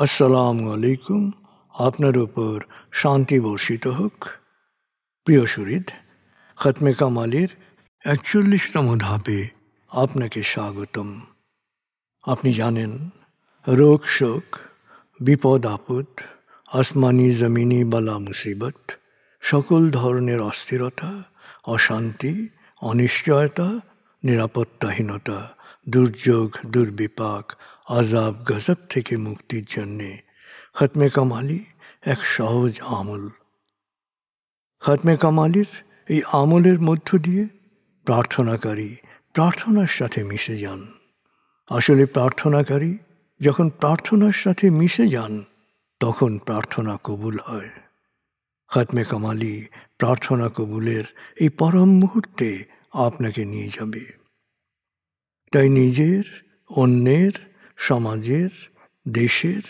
আসসালামু আলাইকুম। আপনার উপর শান্তি বর্ষিত হোক। প্রিয় শরীদ, খতমে কামালের ৪১তম ধাপে আপনাকে স্বাগতম। আপনি জানেন, রোগ শোক, বিপদ আপদ, আসমানি জমিনি বালা মুসিবত, সকল ধরনের অস্থিরতা, অশান্তি, অনিশ্চয়তা, নিরাপত্তাহীনতা, দুর্যোগ, দুর্বিপাক, আজাব গজব থেকে মুক্তির জন্যে খতমে কামালি এক সহজ আমল। খতমে কামালির এই আমলের মধ্য দিয়ে প্রার্থনাকারী প্রার্থনার সাথে মিশে যান। আসলে প্রার্থনাকারী যখন প্রার্থনার সাথে মিশে যান, তখন প্রার্থনা কবুল হয়। খতমে কামালি প্রার্থনা কবুলের এই পরম মুহূর্তে আপনাকে নিয়ে যাবে। তাই নিজের, অন্যের, সমাজের, দেশের,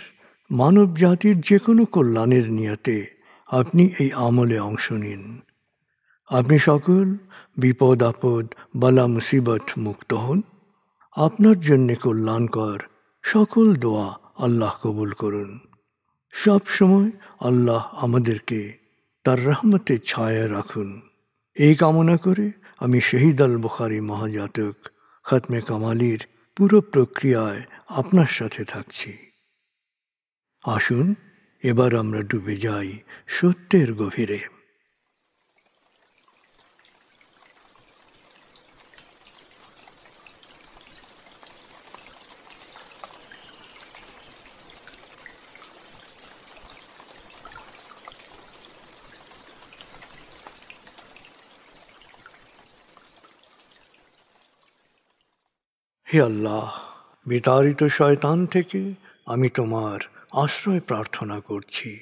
মানব জাতির যে কোনো কল্যাণের নিয়তে আপনি এই আমলে অংশ নিন। আপনি সকল বিপদ আপদ, বালা মুসিবত মুক্ত হন। আপনার জন্যে কল্যাণকর সকল দোয়া আল্লাহ কবুল করুন। সব সময় আল্লাহ আমাদেরকে তার রহমতের ছায়ায় রাখুন। এই কামনা করে আমি শহীদ আল বুখারী মহাজাতক খতমে কামালির পুরো প্রক্রিয়ায় আপনার সাথে থাকছি। আসুন এবার আমরা ডুবে যাই সত্যের গভীরে। হে আল্লাহ, বিতাড়িত শয়তান থেকে আমি তোমার আশ্রয় প্রার্থনা করছি।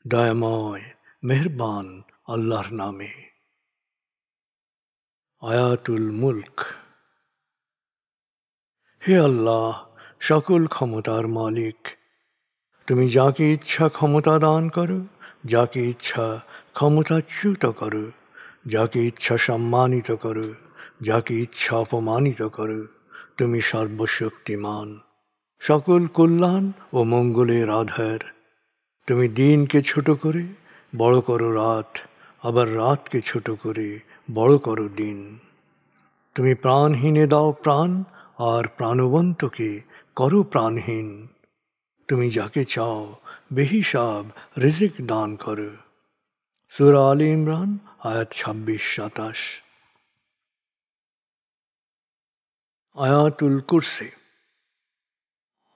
দয়াময় মেহেরবান আল্লাহর নামে। আয়াতুল মুলক। হে আল্লাহ, সকল ক্ষমতার মালিক, তুমি যাকে ইচ্ছা ক্ষমতা দান করো, যাকে ইচ্ছা ক্ষমতাচ্যুত করো, যাকে ইচ্ছা সম্মানিত করো, যাকে ইচ্ছা অপমানিত করো। তুমি সর্বশক্তিমান, সকল কল্যাণ ও মঙ্গলের আধার। তুমি দিনকে ছোট করে বড় করো রাত, আবার রাতকে ছোট করে বড় করো দিন। তুমি প্রাণহীনে দাও প্রাণ, আর প্রাণবন্তকে করো প্রাণহীন। তুমি যাকে চাও বেহিসাব রিজিক দান করো। সূরা আলে ইমরান আয়াত ২৬-২৭। আয়াতুল কুরসি।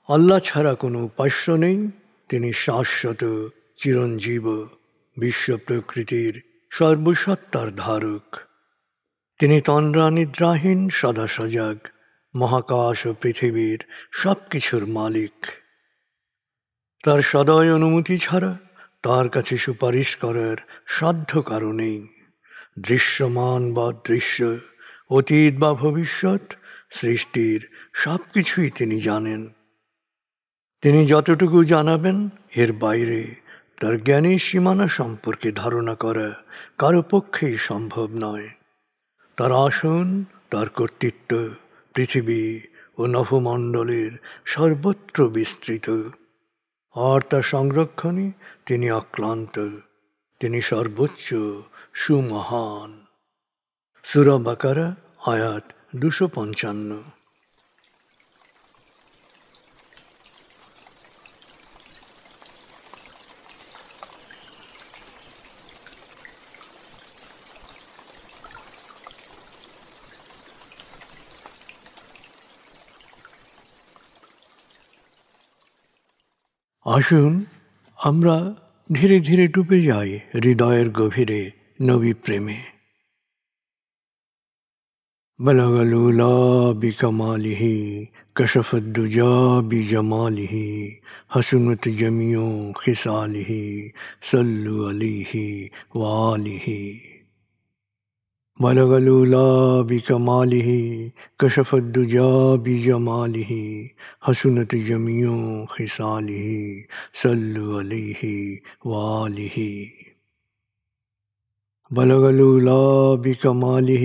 আল্লাহ ছাড়া কোনো উপাস্য নেই। তিনি শাশ্বত, চিরঞ্জীব, বিশ্ব প্রকৃতির সর্বসত্তার ধারক। তিনি তন্দ্রা নিদ্রাহীন, সদা সজাগ, মহাকাশ ও পৃথিবীর সব কিছুর মালিক। তার সদয় অনুমতি ছাড়া তার কাছে সুপারিশ করার সাধ্য কারো নেই। দৃশ্যমান বা দৃশ্য, অতীত বা ভবিষ্যৎ, সৃষ্টির সব কিছুই তিনি জানেন। তিনি যতটুকু জানাবেন, এর বাইরে তার জ্ঞানের সীমানা সম্পর্কে ধারণা করা কারো পক্ষেই সম্ভব নয়। তার আসন, তার কর্তৃত্ব পৃথিবী ও নভমণ্ডলের সর্বত্র বিস্তৃত, আর তার সংরক্ষণে তিনি অক্লান্ত। তিনি সর্বোচ্চ, সুমহান। সূরা বাকারা আয়াত ২৫৫। আসুন আমরা ধীরে ধীরে ডুবে যাই হৃদয়ের গভীরে নবী প্রেমে। বলগল উলা বিকমালিহি, কশফত দুজা বিজমালিহি, হসনত জমিও খিসালিহি, সল্লু আলাইহি ওয়ালিহি। بلغ العلا بكماله كشف الدجى بجماله حسنت جميع خصاله صلوا عليه وآله بلغ العلا بكماله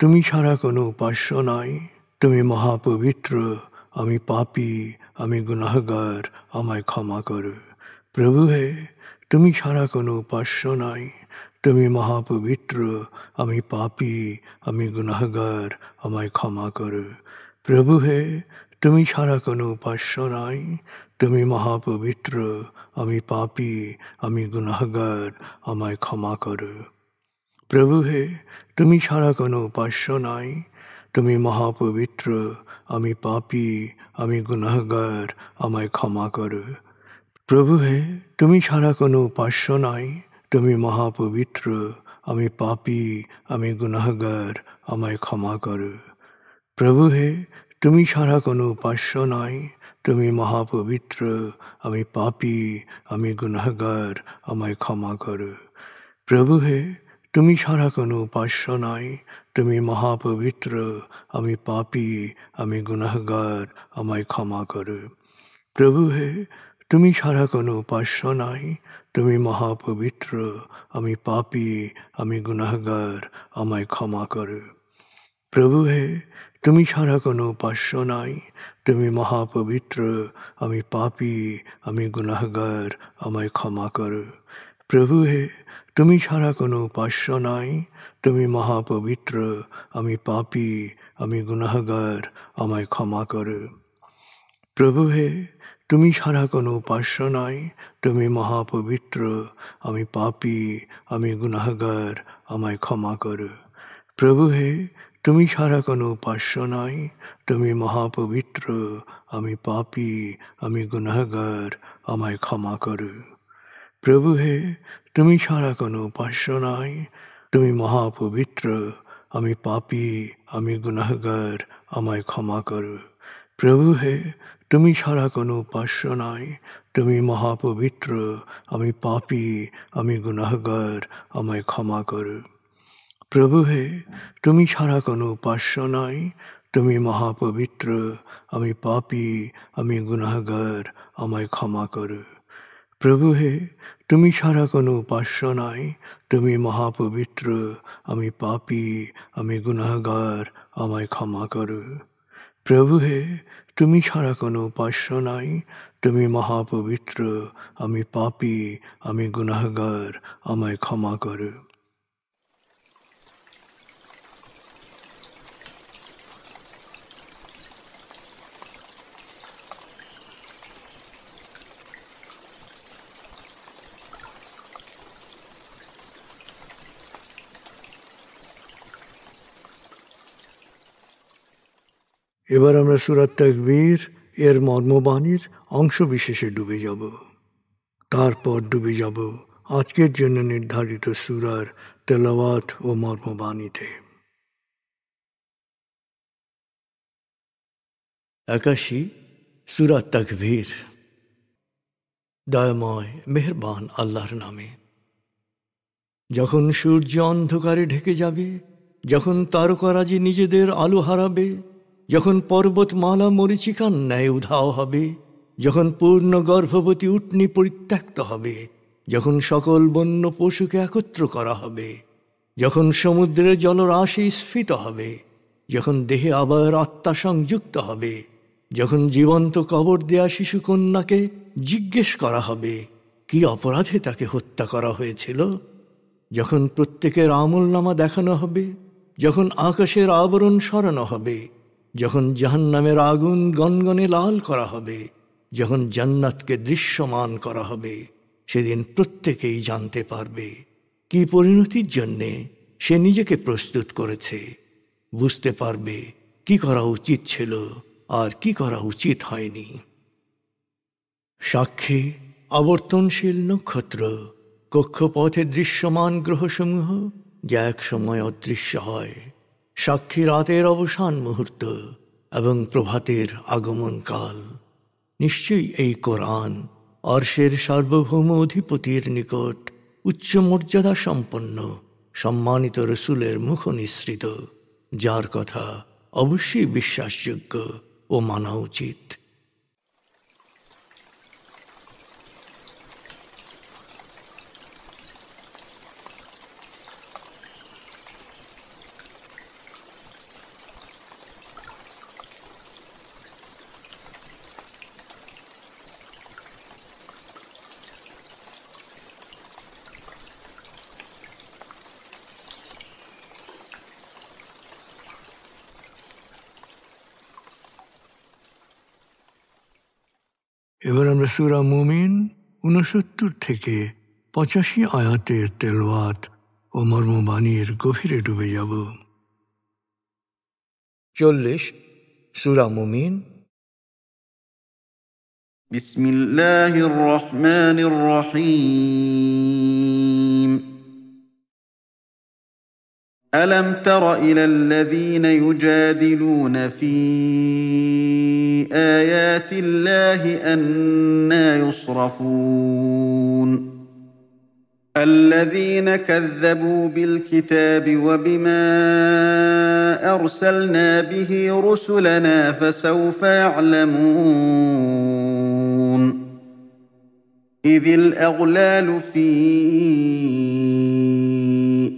তুমি ছাড়া কোনো উপাস্য নাই। তুমি মহাপবিত্র, আমি পাপী, আমি গুনাহগার, আমায় ক্ষমা করো। প্রভু হে, তুমি ছাড়া কোনো উপাস্য নাই। তুমি মহাপবিত্র, আমি পাপী, আমি গুনাহগার, আমায় ক্ষমা করো। প্রভু হে, তুমি ছাড়া কোনো উপাস্য নাই। তুমি মহাপবিত্র, আমি পাপী, আমি গুনাহগার, আমায় ক্ষমা করো। প্রভু হে, তুমি ছাড়া কোনো উপাস্য নাই। তুমি মহাপবিত্র, আমি পাপী, আমি গুনাহগার, আমায় ক্ষমা করো। প্রভু হে, তুমি ছাড়া কোনো উপাস্য নাই। তুমি মহাপবিত্র, আমি পাপী, আমি গুনাহগার, আমায় ক্ষমা করো। প্রভু হে, তুমি ছাড়া কোনো উপাস্য নাই। তুমি মহাপবিত্র, আমি পাপী, আমি গুনাহগার, আমায় ক্ষমা করো। প্রভু হে, তুমি ছাড়া কোনো উপাস্য নাই। তুমি মহাপবিত্র, আমি পাপী, আমি গুনাহগার, আমায় ক্ষমা করো। প্রভু হে, তুমি ছাড়া কোনো উপাস্য নাই। তুমি মহাপবিত্র, আমি পাপী, আমি গুনাহগার, আমায় ক্ষমা করো। প্রভু হে, তুমি ছাড়া কোনো উপাস্য নাই। তুমি মহাপবিত্র, আমি পাপী, আমি গুনাহগার, আমায় ক্ষমা করো। প্রভু হে, তুমি ছাড়া কোনো উপাস্য নাই। তুমি মহাপবিত্র, আমি পাপী, আমি গুনাহগার, আমায় ক্ষমা করো। প্রভু হে, তুমি ছাড়া কোনো উপাস্য নাই। তুমি মহাপবিত্র, আমি পাপী, আমি গুনাহগার, আমায় ক্ষমা করো। প্রভু হে, তুমি ছাড়া কোনো উপাস্য নাই। তুমি মহাপবিত্র, আমি পাপী, আমি গুনাহগার, আমায় ক্ষমা করো। প্রভু হে, তুমি ছাড়া কোনো উপাস্য নাই। তুমি মহাপবিত্র, আমি পাপী, আমি গুনাহগার, আমায় ক্ষমা করো। প্রভু হে, তুমি ছাড়া কোনো উপাস্য নাই। তুমি মহাপবিত্র, আমি পাপী, আমি গুনাহগার, আমায় ক্ষমা করো। প্রভু হে, তুমি ছাড়া কোনো উপাস্য নাই। তুমি মহাপবিত্র, আমি পাপী, আমি গুনাহগার, আমায় ক্ষমা করো। প্রভু হে, তুমি ছাড়া কোনো উপাস্য নাই। তুমি মহাপবিত্র, আমি পাপী, আমি গুনাহগার, আমায় ক্ষমা করো। প্রভু হে, তুমি ছাড়া কোনো উপাস্য নাই। তুমি মহাপবিত্র, আমি পাপী, আমি গুনাহগার, আমায় ক্ষমা করো। এবার আমরা সূরা তাকবীর এর মর্মবাণীর অংশ বিশেষে ডুবে যাব। তারপর ডুবে যাব আজকের জন্য নির্ধারিত সূরার তেলাওয়াত ও মর্মবাণীতে। 81 সূরা তাকবীর। দয়াময় মেহেরবান আল্লাহর নামে। যখন সূর্য অন্ধকারে ঢেকে যাবে, যখন তারকারাজি নিজেদের আলো হারাবে, যখন পর্বতমালা মরীচিকার ন্যায় উধাও হবে, যখন পূর্ণ গর্ভবতী উটনী পরিত্যক্ত হবে, যখন সকল বন্য পশুকে একত্র করা হবে, যখন সমুদ্রের জলরাশি স্ফীত হবে, যখন দেহে আবার আত্মা সংযুক্ত হবে, যখন জীবন্ত কবর দেয়া শিশুকন্যাকে জিজ্ঞেস করা হবে কি অপরাধে তাকে হত্যা করা হয়েছিল, যখন প্রত্যেকের আমলনামা দেখানো হবে, যখন আকাশের আবরণ সরানো হবে, যখন জাহান্নামের আগুন গনগনে লাল করা হবে, যখন জান্নাতকে দৃশ্যমান করা হবে, সেদিন প্রত্যেকেই জানতে পারবে কি পরিণতির জন্যে সে নিজেকে প্রস্তুত করেছে, বুঝতে পারবে কি করা উচিত ছিল আর কি করা উচিত হয়নি। সাক্ষী আবর্তনশীল নক্ষত্র, কক্ষপথে দৃশ্যমান গ্রহসমূহ যা এক সময় অদৃশ্য হয়, সাক্ষী রাতের অবসান মুহূর্ত এবং প্রভাতের আগমন কাল। নিশ্চয়ই এই কোরআন আরশের সার্বভৌম অধিপতির নিকট উচ্চ মর্যাদা সম্পন্ন সম্মানিত রসুলের মুখ নিঃসৃত, যার কথা অবশ্যই বিশ্বাসযোগ্য ও মানা উচিত। এবার আমরা সূরা মুমিন ৬৯ থেকে ৮৫ আয়াতের তেলাওয়াত ও মর্মবাণীর গভীরে ডুবে যাব। ৪০ সূরা মুমিন। বিসমিল্লাহির রহমানির রহিম। ألم تر إلى الذين يجادلون في آيات الله أنى يصرفون الذين كذبوا بالكتاب وبما أرسلنا به رسلنا فسوف يعلمون إذ الأغلال في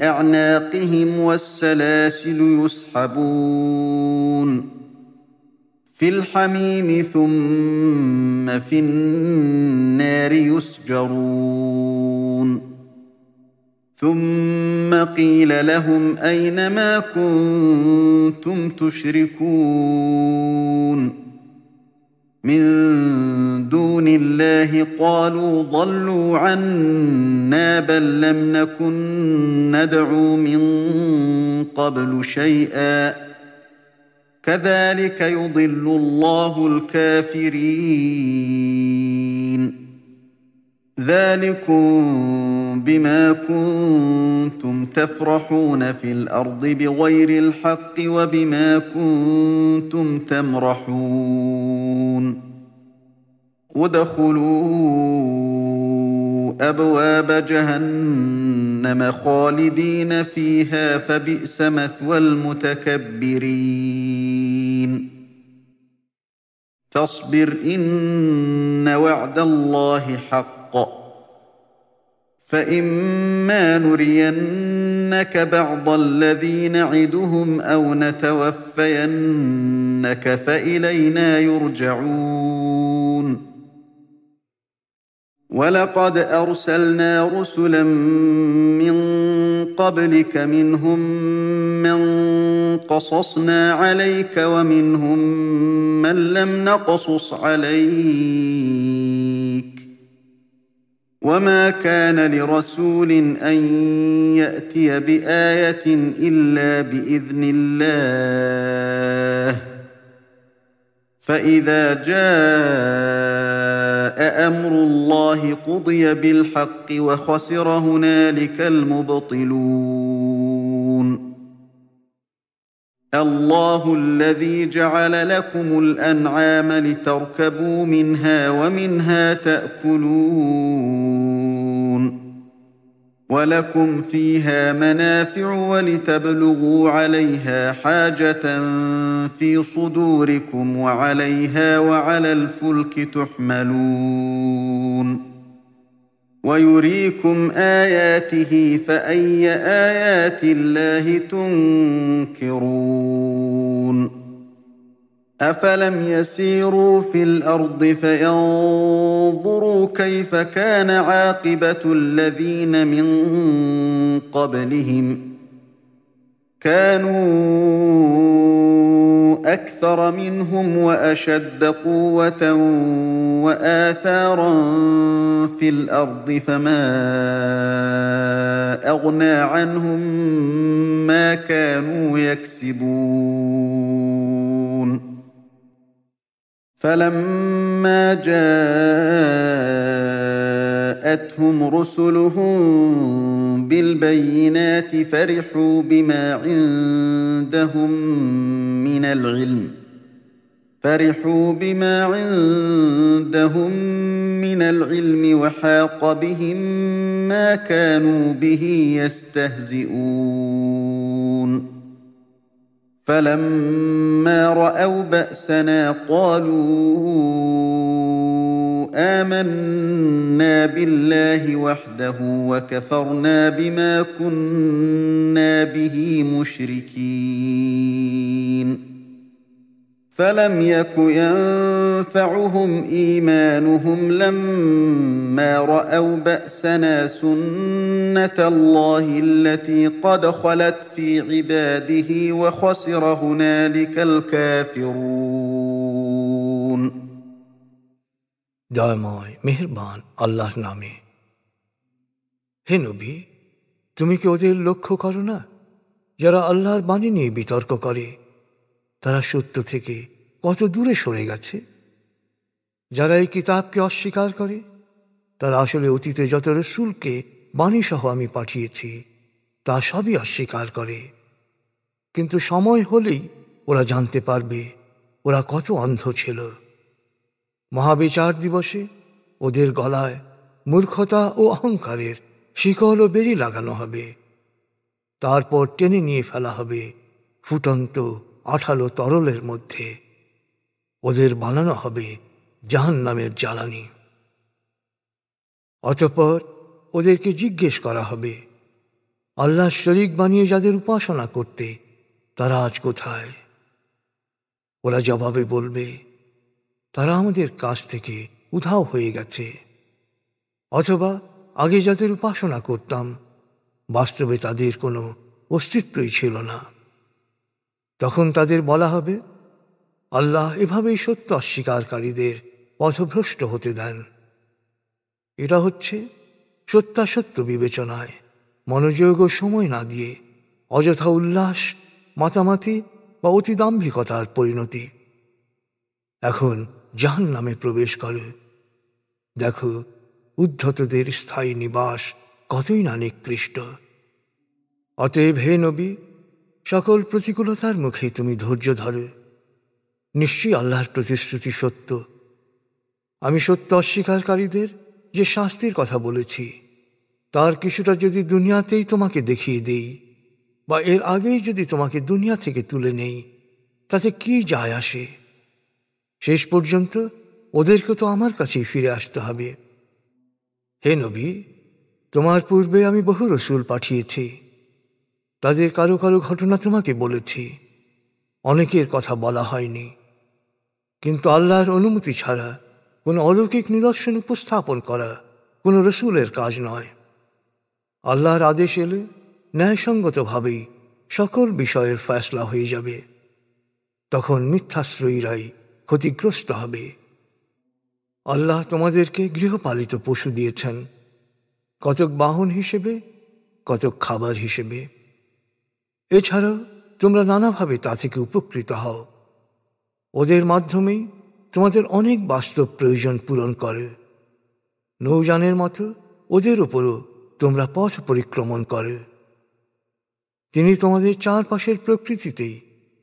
أعناقهم والسلاسل يسحبون في الحميم ثم في النار يسجرون ثم قيل لهم أين ما كنتم تشركون من دون الله قالوا ضلوا عنا بل لم نكن ندعو من قبل شيئا كذلك يضل الله الكافرين ذلكم بما كنتم تفرحون في الأرض بغير الحق وبما كنتم تمرحون ادخلوا أبواب جهنم خالدين فيها فبئس مثوى المتكبرين فاصبر إن وعد الله حق فإما نرينك بعض الذي نعدهم أو نتوفينك فإلينا يرجعون ولقد أرسلنا رسلا من قبلك منهم من قصصنا عليك ومنهم من لم نقصص عليك وما كان لرسول أن يأتي بآية إلا بإذن الله فإذا جاء أمر الله قضي بالحق وخسر هنالك المبطلون الله الذي جعل لكم الأنعام لتركبوا منها ومنها تأكلون ولكم فيها منافع ولتبلغوا عليها حاجة في صدوركم وعليها وعلى الفلك تحملون ويريكم آياته فأي آيات الله تنكرون أفلم يسيروا في الأرض فينظروا كيف كان عاقبة الذين من قبلهم كانوا أكثر منهم وأشد قوة وآثارا في الأرض فما أغنى عنهم ما كانوا يكسبون فلما جاءتهم رسلهم بالبينات فرحوا بما عندهم من العلم وحاق بهم ما كانوا به يستهزئون فلما رأوا بأسنا قالوا آمنا بالله وحده وكفرنا بما كنا به مشركين فلم يك ينفعهم إيمانهم لما رأوا بأسنا سنة الله التي قد خلت في عباده وخسر هنالك الكافرون দয়াময় মেহেরবান আল্লাহর নামে। হে নবী, তুমি কি ওদের লক্ষ্য করো না যারা আল্লাহর বাণী নিয়ে বিতর্ক করে? তারা সত্য থেকে কত দূরে সরে গেছে। যারা এই কিতাবকে অস্বীকার করে তারা আসলে অতীতে যত রসূলকে বাণীসহ আমি পাঠিয়েছি তা সবই অস্বীকার করে। কিন্তু সময় হলেই ওরা জানতে পারবে ওরা কত অন্ধ ছিল। মহাবিচার দিবসে ওদের গলায় মূর্খতা ও অহংকারের শিকল ও বেড়ি লাগানো হবে। তারপর টেনে নিয়ে ফেলা হবে ফুটন্ত আঠালো তরলের মধ্যে। ওদের বানানো হবে জাহান্নামের জ্বালানি। অতঃপর ওদেরকে জিজ্ঞেস করা হবে, আল্লাহ শরীক বানিয়ে যাদের উপাসনা করতে তারা আজ কোথায়? ওরা জবাবে বলবে, তারা আমাদের কাছ থেকে উধাও হয়ে গেছে। অথবা আগে যাদের উপাসনা করতাম বাস্তবে তাদের কোনো অস্তিত্বই ছিল না। তখন তাদের বলা হবে, আল্লাহ এভাবেই সত্য অস্বীকারীদের পথভ্রষ্ট হতে দেন। এটা হচ্ছে সত্যাসত্য বিবেচনায় মনোযোগ ও সময় না দিয়ে অযথা উল্লাস, মাতামাতি বা অতিদাম্ভিকতার পরিণতি। এখন জাহান্নামে প্রবেশ করে। দেখো উদ্ধতদের স্থায়ী নিবাস কতই না নিকৃষ্ট। অতএব হে নবী, সকল প্রতিকূলতার মুখে তুমি ধৈর্য ধরো। নিশ্চয়ই আল্লাহর প্রতিশ্রুতি সত্য। আমি সত্য অস্বীকারীদের যে শাস্তির কথা বলেছি তার কিছুটা যদি দুনিয়াতেই তোমাকে দেখিয়ে দেই বা এর আগেই যদি তোমাকে দুনিয়া থেকে তুলে নেই, তাতে কি যায় আসে? শেষ পর্যন্ত ওদেরকে তো আমার কাছেই ফিরে আসতে হবে। হে নবী, তোমার পূর্বে আমি বহু রসূল পাঠিয়েছি। তাদের কারো কারো ঘটনা তোমাকে বলেছি, অনেকের কথা বলা হয়নি। কিন্তু আল্লাহর অনুমতি ছাড়া কোনো অলৌকিক নিদর্শন উপস্থাপন করা কোনো রসূলের কাজ নয়। আল্লাহর আদেশ এলে ন্যায়সঙ্গতভাবেই সকল বিষয়ের ফয়সলা হয়ে যাবে। তখন মিথ্যাশ্রয়ীরাই ক্ষতিগ্রস্ত হবে। আল্লাহ তোমাদেরকে গৃহপালিত পশু দিয়েছেন, কতক বাহন হিসেবে, কতক খাবার হিসেবে। এছাড়াও তোমরা নানাভাবে তা থেকে উপকৃত হও। ওদের মাধ্যমেই তোমাদের অনেক বাস্তব প্রয়োজন পূরণ করে। নৌযানের মতো ওদের ওপরও তোমরা পথ পরিক্রমণ করে। তিনি তোমাদের চারপাশের প্রকৃতিতেই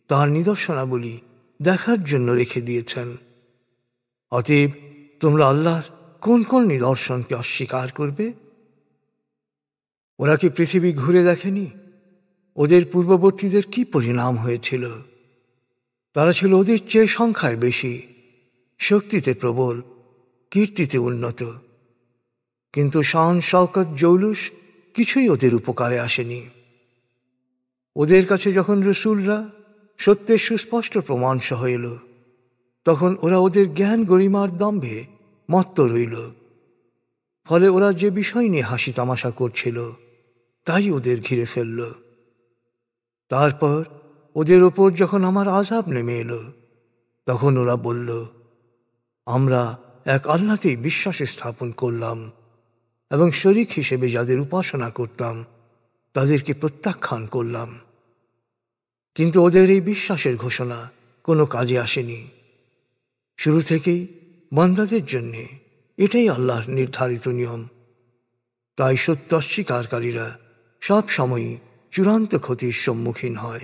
তার নিদর্শনাবলী দেখার জন্য রেখে দিয়েছেন। অতএব তোমরা আল্লাহর কোন কোন নিদর্শনকে অস্বীকার করবে? ওরা কি পৃথিবী ঘুরে দেখেনি ওদের পূর্ববর্তীদের কি পরিণাম হয়েছিল? তারা ছিল ওদের চেয়ে সংখ্যায় বেশি, শক্তিতে প্রবল, কীর্তিতে উন্নত। কিন্তু শান শওকত জৌলুস কিছুই ওদের উপকারে আসেনি। ওদের কাছে যখন রসূলরা সত্যের সুস্পষ্ট প্রমাণ সহ এলো, তখন ওরা ওদের জ্ঞান গরিমার দম্ভে মত্ত রইল। ফলে ওরা যে বিষয় নিয়ে হাসি তামাশা করছিল তাই ওদের ঘিরে ফেলল। তারপর ওদের ওপর যখন আমার আযাব নেমে এলো, তখন ওরা বলল, আমরা এক আল্লাহতেই বিশ্বাস স্থাপন করলাম এবং শরীক হিসেবে যাদের উপাসনা করতাম তাদেরকে প্রত্যাখ্যান করলাম। কিন্তু ওদের এই বিশ্বাসের ঘোষণা কোনো কাজে আসেনি। শুরু থেকেই বান্দাদের জন্য এটাই আল্লাহর নির্ধারিত নিয়ম। তাই সত্য অস্বীকারীরা সব সময়ই চূড়ান্ত ক্ষতির সম্মুখীন হয়।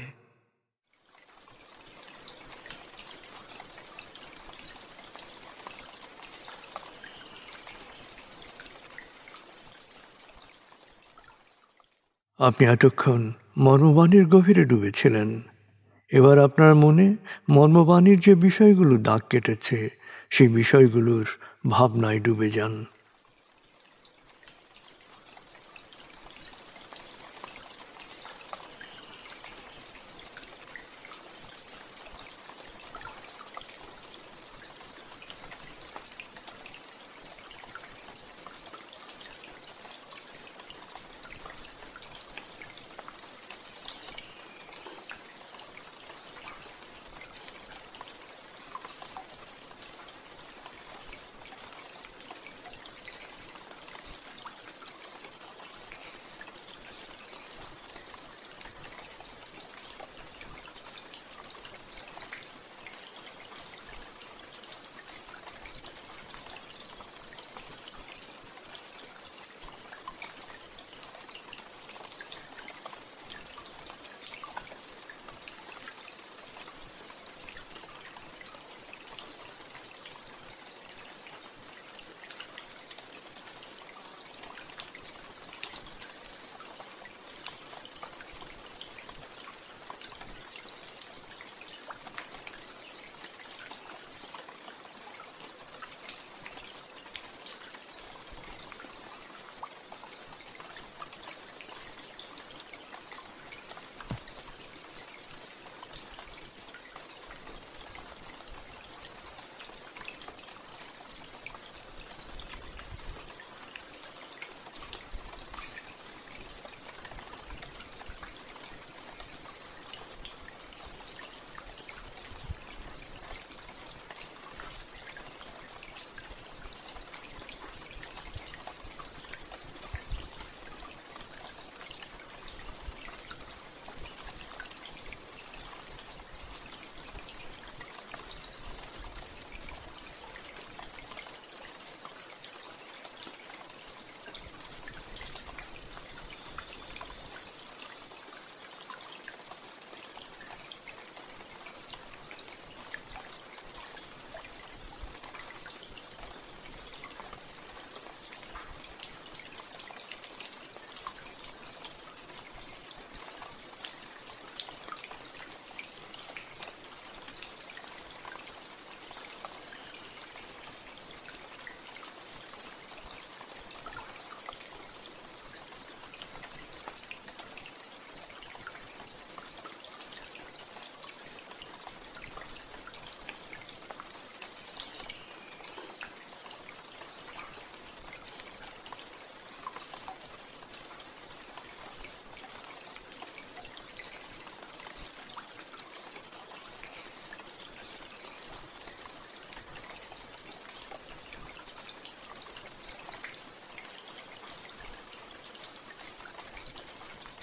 আপনি এতক্ষণ মর্মবাণীর গভীরে ডুবেছিলেন। এবার আপনার মনে মর্মবাণীর যে বিষয়গুলো দাগ কেটেছে সেই বিষয়গুলোর ভাবনায় ডুবে যান।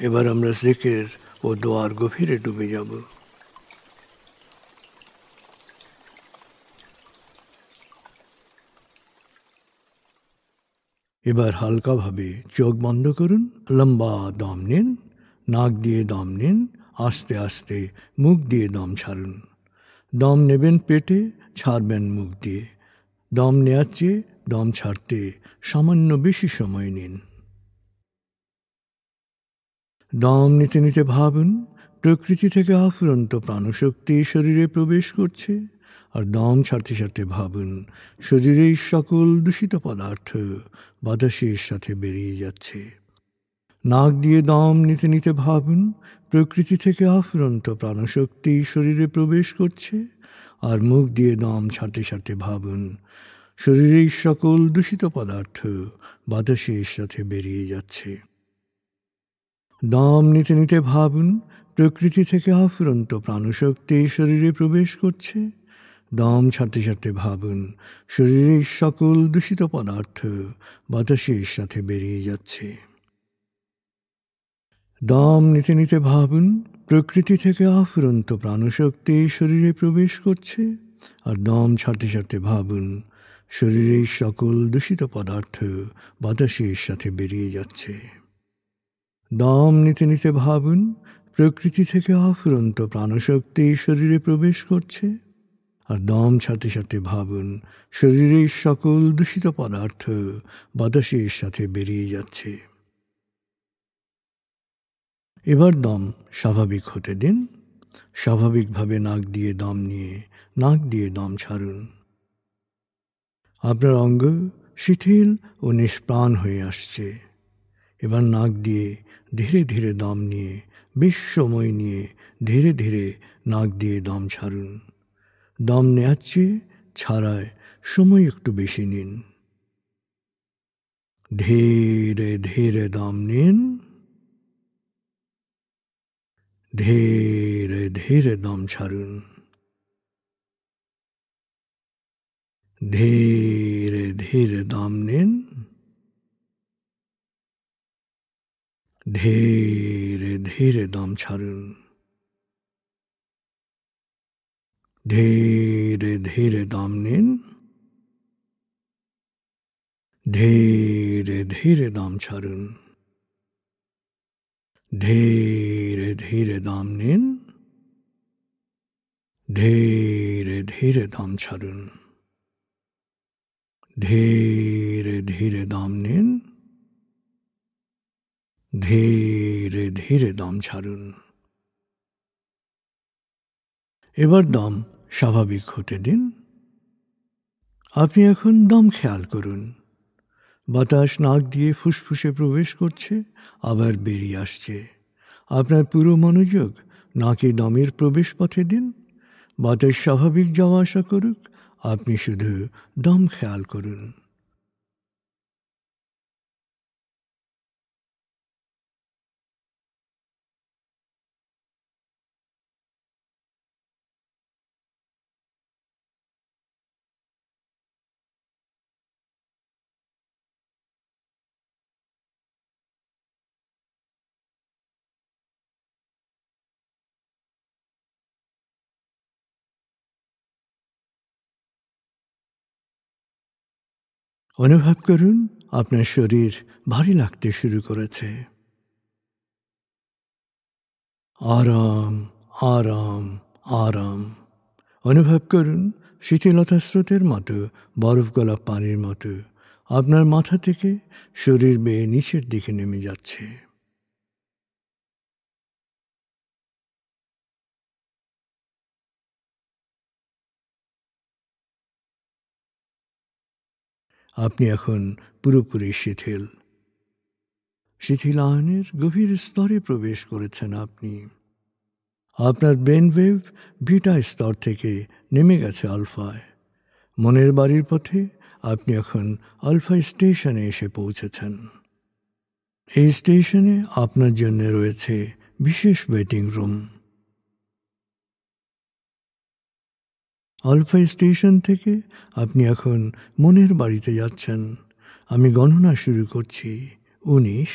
এবার আমরা জিকির ও দোয়ার গভীরে ডুবে যাব। এবার হালকাভাবে চোখ বন্ধ করুন, লম্বা দম নিন, নাক দিয়ে দম নিন, আস্তে আস্তে মুখ দিয়ে দম ছাড়ুন। দম নেবেন পেটে, ছাড়বেন মুখ দিয়ে। দম নেওয়ার চেয়ে দম ছাড়তে সামান্য বেশি সময় নিন। দম নিতে নিতে ভাবুন প্রকৃতি থেকে আফুরন্ত প্রাণশক্তি শরীরে প্রবেশ করছে, আর দম ছাড়তে ছাড়তে ভাবুন শরীরের সকল দূষিত পদার্থ বাতাসের সাথে বেরিয়ে যাচ্ছে। নাক দিয়ে দম নিতে নিতে ভাবুন প্রকৃতি থেকে আফুরন্ত প্রাণশক্তি শরীরে প্রবেশ করছে, আর মুখ দিয়ে দম ছাড়তে ছাড়তে ভাবুন শরীরের সকল দূষিত পদার্থ বাতাসের সাথে বেরিয়ে যাচ্ছে। দম নিতে নিতে ভাবুন প্রকৃতি থেকে আফুরন্ত প্রাণশক্তি শরীরে প্রবেশ করছে, দম ছাড়তে ছাড়তে ভাবুন শরীরের সকল দূষিত পদার্থ বাতাসের সাথে বেরিয়ে যাচ্ছে। দম নিতে নিতে ভাবুন প্রকৃতি থেকে আফুরন্ত প্রাণশক্তি শরীরে প্রবেশ করছে, আর দম ছাড়তে ছাড়তে ভাবুন শরীরের সকল দূষিত পদার্থ বাতাসের সাথে বেরিয়ে যাচ্ছে। দম নিতে নিতে ভাবুন প্রকৃতি থেকে আফুরন্ত প্রাণশক্তি শরীরে প্রবেশ করছে, আর দম ছাড়তে ছাড়তে ভাবুন শরীরের সকল দূষিত পদার্থ বাতাসের সাথে বেরিয়ে যাচ্ছে। এবার দম স্বাভাবিক হতে দিন। স্বাভাবিকভাবে নাক দিয়ে দম নিয়ে নাক দিয়ে দম ছাড়ুন। আপনার অঙ্গ শিথিল ও নিষ্প্রাণ হয়ে আসছে। এবার নাক দিয়ে ধীরে ধীরে দম নিয়ে বেশ সময় নিয়ে ধীরে ধীরে নাক দিয়ে দম ছাড়ুন। দম নেওয়ার চেয়ে ছাড়ায় সময় একটু বেশি নিন। ধীরে ধীরে দম নিন, ধীরে ধীরে দম ছাড়ুন। ধীরে ধীরে দম নিন, ধীরে ধীরে দম ছাড়ুন। ধীরে ধীরে দম নিন, ধীরে ধীরে দম ছাড়ুন। ধীরে ধীরে দম নিন, ধীরে ধীরে দম ছাড়ুন। ধীরে ধীরে দম নিন, ধীরে ধীরে দম ছাড়ুন। এবার দম স্বাভাবিক হতে দিন। আপনি এখন দম খেয়াল করুন। বাতাস নাক দিয়ে ফুসফুসে প্রবেশ করছে, আবার বেরিয়ে আসছে। আপনার পুরো মনোযোগ নাকে দমের প্রবেশ পথে দিন। বাতাস স্বাভাবিক যাওয়া আসা করুক, আপনি শুধু দম খেয়াল করুন। অনুভব করুন আপনার শরীর ভারী লাগতে শুরু করেছে। আরাম আরাম আরাম অনুভব করুন শীতলতা স্রোতের মতো, বরফ গলা পানির মতো আপনার মাথা থেকে শরীর বেয়ে নিচের দিকে নেমে যাচ্ছে। আপনি এখন পুরোপুরি শিথিল। শিথিলায়নের গভীর স্তরে প্রবেশ করেছেন আপনি। আপনার ব্রেনওয়েভ বিটা স্তর থেকে নেমে গেছে আলফায়। মনের বাড়ির পথে আপনি এখন আলফা স্টেশনে এসে পৌঁছেছেন। এই স্টেশনে আপনার জন্য রয়েছে বিশেষ ওয়েটিং রুম। আলফা স্টেশন থেকে আপনি এখন মনের বাড়িতে যাচ্ছেন। আমি গণনা শুরু করছি। 19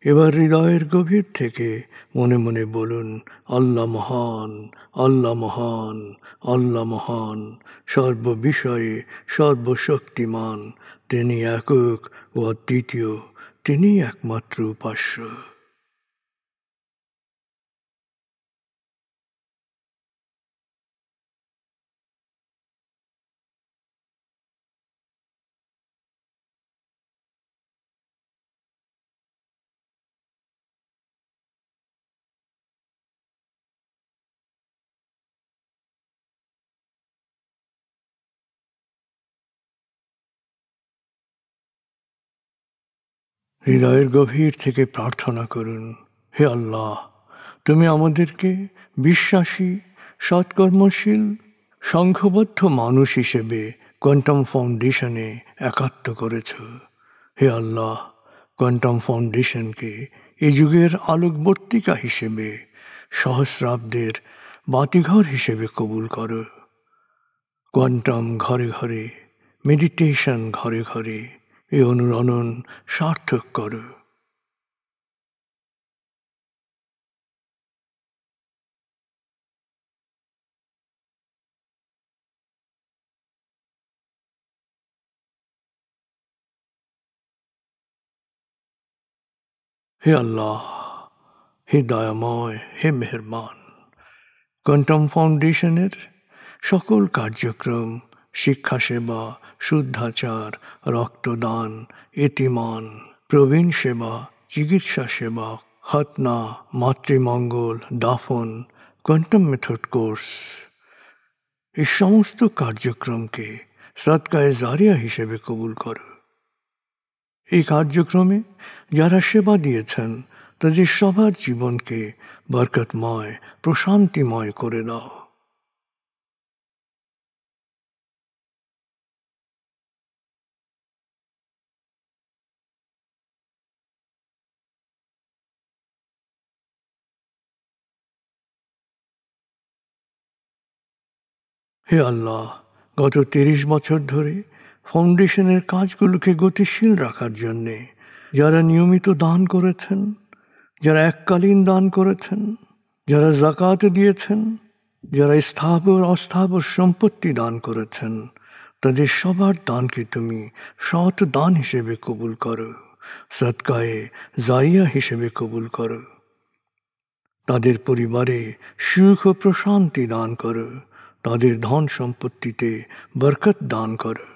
এবার হৃদয়ের গভীর থেকে মনে মনে বলুন, আল্লাহ মহান, আল্লাহ মহান, আল্লাহ মহান, সর্ববিষয়ে সর্বশক্তিমান, তিনি একক ও অদ্বিতীয়, তিনি একমাত্র উপাস্য। হৃদয়ের গভীর থেকে প্রার্থনা করুন, হে আল্লাহ, তুমি আমাদেরকে বিশ্বাসী, সৎকর্মশীল, সংঘবদ্ধ মানুষ হিসেবে কোয়ান্টাম ফাউন্ডেশনে একাত্ম করেছ। হে আল্লাহ, কোয়ান্টাম ফাউন্ডেশনকে এ যুগের আলোকবর্তিকা হিসেবে, সহস্রাব্দের বাতিঘর হিসেবে কবুল করো। কোয়ান্টাম ঘরে ঘরে, মেডিটেশন ঘরে ঘরে, এ অনুরণন সার্থক করো। হে আল্লাহ, হে দয়াময়, হে মেহেরবান, কোয়ান্টাম ফাউন্ডেশনের সকল কার্যক্রম, শিক্ষা সেবা, শুদ্ধাচার, রক্তদান, এতিমান, প্রবীণ সেবা, চিকিৎসা সেবা, খতনা, মাতৃমঙ্গল, দাফন, কোয়ান্টাম মেথড কোর্স, এই সমস্ত কার্যক্রমকে সদকায়ে জারিয়া হিসেবে কবুল করো। এই কার্যক্রমে যারা সেবা দিয়েছেন তাদের সবার জীবনকে বরকতময়, প্রশান্তিময় করে দাও। হে আল্লাহ, গত ৩০ বছর ধরে ফাউন্ডেশনের কাজগুলোকে গতিশীল রাখার জন্যে যারা নিয়মিত দান করেছেন, যারা এককালীন দান করেছেন, যারা জাকাত দিয়েছেন, যারা স্থাবর অস্থাবর সম্পত্তি দান করেছেন, তাদের সবার দানকে তুমি সৎ দান হিসেবে কবুল করো, সদকায়ে জারিয়া হিসেবে কবুল করো। তাদের পরিবারে সুখ ও প্রশান্তি দান করো, তাদের ধন সম্পত্তিতে বরকত দান করো।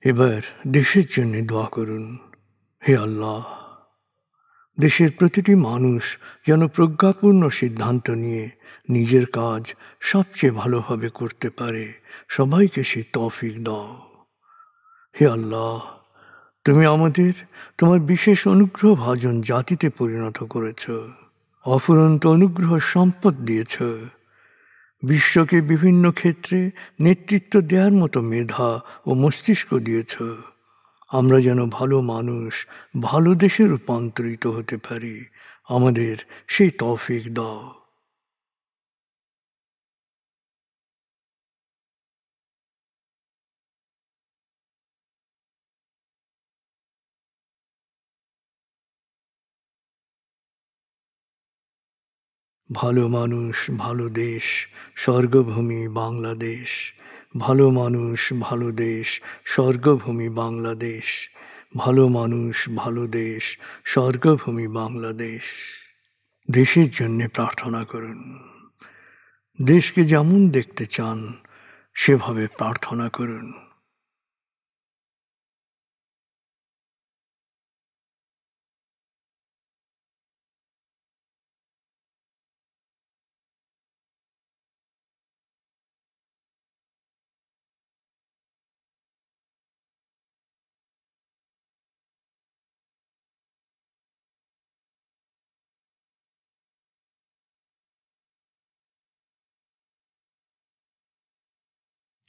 এবার দেশের জন্য দোয়া করুন, হে আল্লাহ, দেশের প্রতিটি মানুষ যেন প্রজ্ঞাপূর্ণ সিদ্ধান্ত নিয়ে নিজের কাজ সবচেয়ে ভালোভাবে করতে পারে, সবাইকে সে তৌফিক দাও। হে আল্লাহ, তুমি আমাদের তোমার বিশেষ অনুগ্রহ ভাজন জাতিতে পরিণত করেছ, অফুরন্ত অনুগ্রহ সম্পদ দিয়েছ, বিশ্বকে বিভিন্ন ক্ষেত্রে নেতৃত্ব দেওয়ার মতো মেধা ও মস্তিষ্ক দিয়েছ। আমরা যেন ভালো মানুষ, ভালো দেশে রূপান্তরিত হতে পারি, আমাদের সেই তৌফিক দাও। ভালো মানুষ, ভালো দেশ, স্বর্গভূমি বাংলাদেশ। ভালো মানুষ, ভালো দেশ, স্বর্গভূমি বাংলাদেশ। ভালো মানুষ, ভালো দেশ, স্বর্গভূমি বাংলাদেশ। দেশের জন্যে প্রার্থনা করুন। দেশকে যেমন দেখতে চান সেভাবে প্রার্থনা করুন।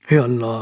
হে আল্লাহ,